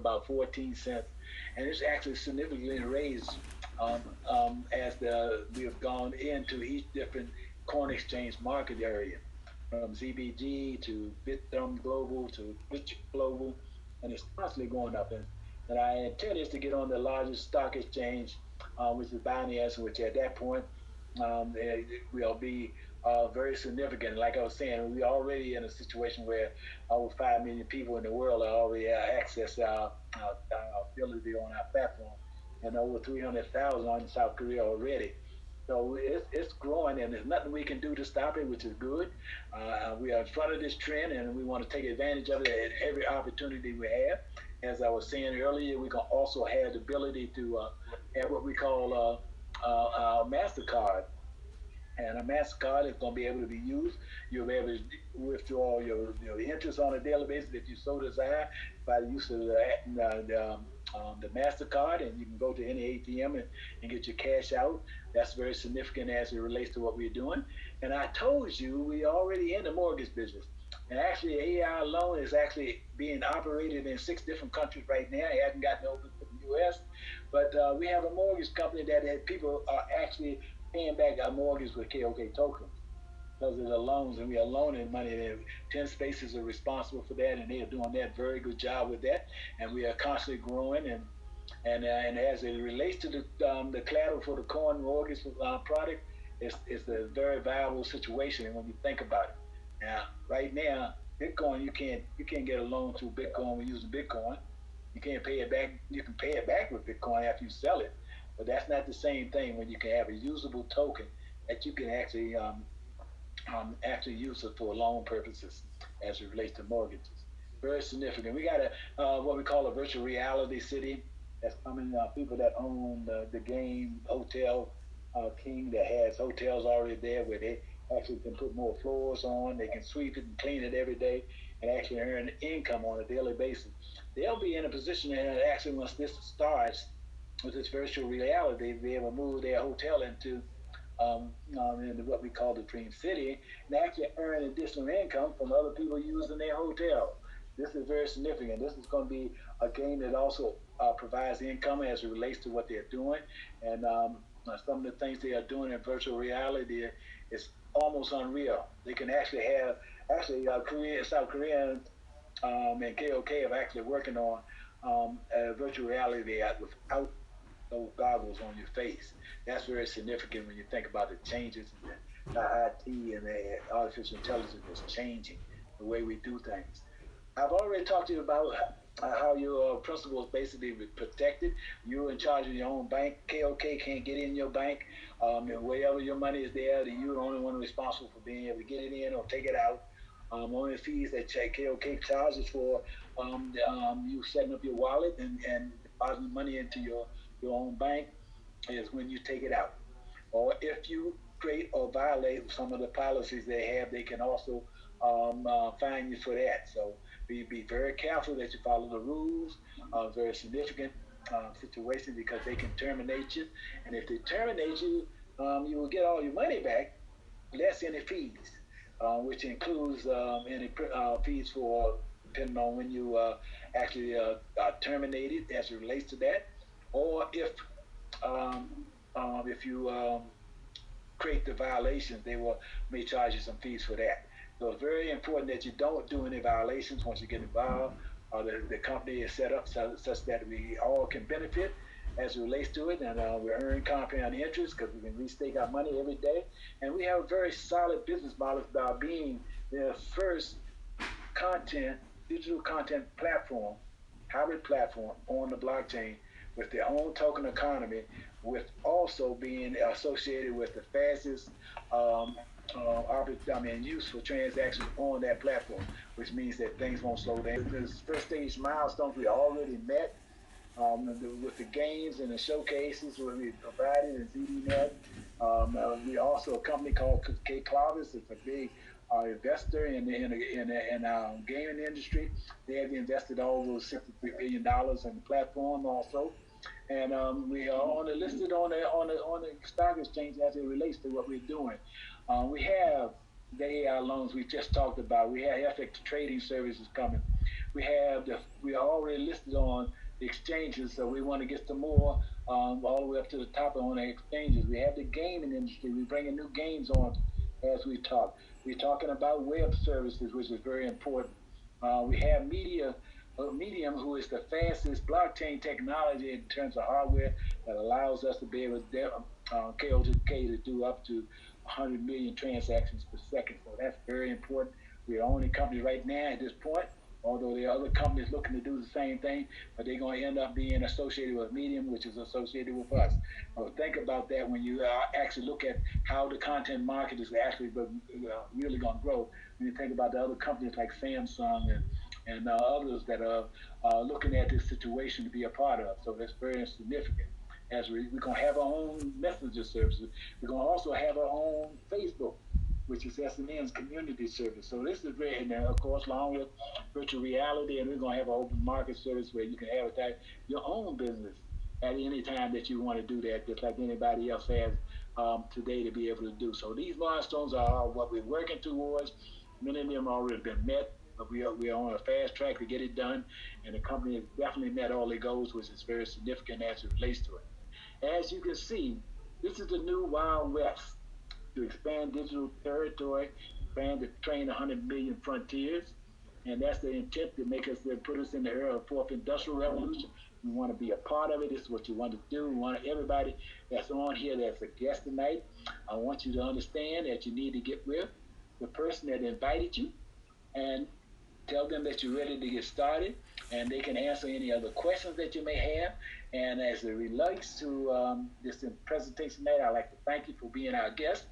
about 14 cents, and it's actually significantly raised as we have gone into each different coin exchange market area, from ZBG to Bitthumb Global to Bitch Global, and it's constantly going up. And I intend is to get on the largest stock exchange, which is Binance, which at that point it will be very significant. Like I was saying, we're already in a situation where over 5 million people in the world are already access our ability on our platform, and over 300,000 on South Korea already. So it's growing, and there's nothing we can do to stop it, which is good. We are in front of this trend, and we want to take advantage of it at every opportunity we have. As I was saying earlier, we can also have the ability to have what we call our MasterCard, and a MasterCard is going to be able to be used. You'll be able to withdraw your interest on a daily basis if you so desire by the use of the MasterCard, and you can go to any ATM and get your cash out. That's very significant as it relates to what we're doing. And I told you we already in the mortgage business. And actually, AI loan is actually being operated in 6 different countries right now. It hasn't gotten over to the U.S., but we have a mortgage company that people are actually paying back our mortgage with KOK tokens because of the loans, and we are loaning money. And 10 spaces are responsible for that, and they are doing that very good job with that. And we are constantly growing, and as it relates to the collateral for the coin mortgage product, it's a very viable situation when you think about it. Now, right now, Bitcoin you can't get a loan through Bitcoin when using Bitcoin. You can't pay it back. You can pay it back with Bitcoin after you sell it, but that's not the same thing when you can have a usable token that you can actually use it for loan purposes as it relates to mortgages. Very significant. We got what we call a virtual reality city that's coming. People that own the game Hotel King that has hotels already there where they actually can put more floors on. They can sweep it and clean it every day and actually earn income on a daily basis. They'll be in a position that actually once this starts with this virtual reality, be able to move their hotel into what we call the Dream City and actually earn additional income from other people using their hotel. This is very significant. This is going to be a game that also provides income as it relates to what they're doing. And some of the things they are doing in virtual reality is almost unreal. They can actually have, South Korea and KOK are actually working on virtual reality without those goggles on your face. That's very significant when you think about the changes in the IT and the artificial intelligence is changing the way we do things. I've already talked to you about how your principal is basically protected. You're in charge of your own bank. KOK can't get in your bank. And wherever your money is there, you're the only one responsible for being able to get it in or take it out. Only fees that KOK charges for you setting up your wallet and depositing money into your own bank is when you take it out. Or if you create or violate some of the policies they have, they can also fine you for that. So be very careful that you follow the rules. Very significant situation because they can terminate you, and if they terminate you, you will get all your money back, less any fees, which includes any fees for depending on when you actually are terminated as it relates to that, or um, if you create the violations, they will may charge you some fees for that. So it's very important that you don't do any violations once you get involved. The company is set up such that we all can benefit as it relates to it, and we earn compound interest because we can restake our money every day. And we have a very solid business model about being the first content, digital content platform, hybrid platform on the blockchain with their own token economy, with also being associated with the fastest useful transactions on that platform, which means that things won't slow down. The first stage milestones we already met with the games and the showcases where we provided in ZDNet. We also a company called KOK. It's a big investor in gaming industry. They have invested over $63 billion in the platform also, and we are on the listed on the stock exchange as it relates to what we're doing. We have the AI loans we just talked about. We have FX trading services coming. We are already listed on the exchanges, so we want to get some more all the way up to the top on the exchanges. We have the gaming industry. We're bringing new games on as we talk. We're talking about web services, which is very important. We have Medium, who is the fastest blockchain technology in terms of hardware that allows us to be able to KOK to do up to 100 million transactions per second. So that's very important. We're the only company right now at this point, although there are other companies looking to do the same thing, but they're going to end up being associated with Medium, which is associated with us. Think about that when you actually look at how the content market is actually really going to grow. When you think about the other companies like Samsung and others that are looking at this situation to be a part of. So that's very significant. We're going to have our own messenger services. We're going to also have our own Facebook, which is S&N's community service. So this is very, and then of course, along with virtual reality, and we're going to have an open market service where you can advertise your own business at any time that you want to do that, just like anybody else has today to be able to do. So these milestones are what we're working towards. Many of them have already been met, but we are on a fast track to get it done, and the company has definitely met all their goals, which is very significant as it relates to it. As you can see, this is the new Wild West to expand digital territory, expand to train 100 million frontiers. And that's the intent to make us, to put us in the era of fourth industrial revolution. We want to be a part of it. This is what you want to do. We want everybody that's on here that's a guest tonight. I want you to understand that you need to get with the person that invited you and tell them that you're ready to get started, and they can answer any other questions that you may have. And as it relates to this presentation tonight, I'd like to thank you for being our guest.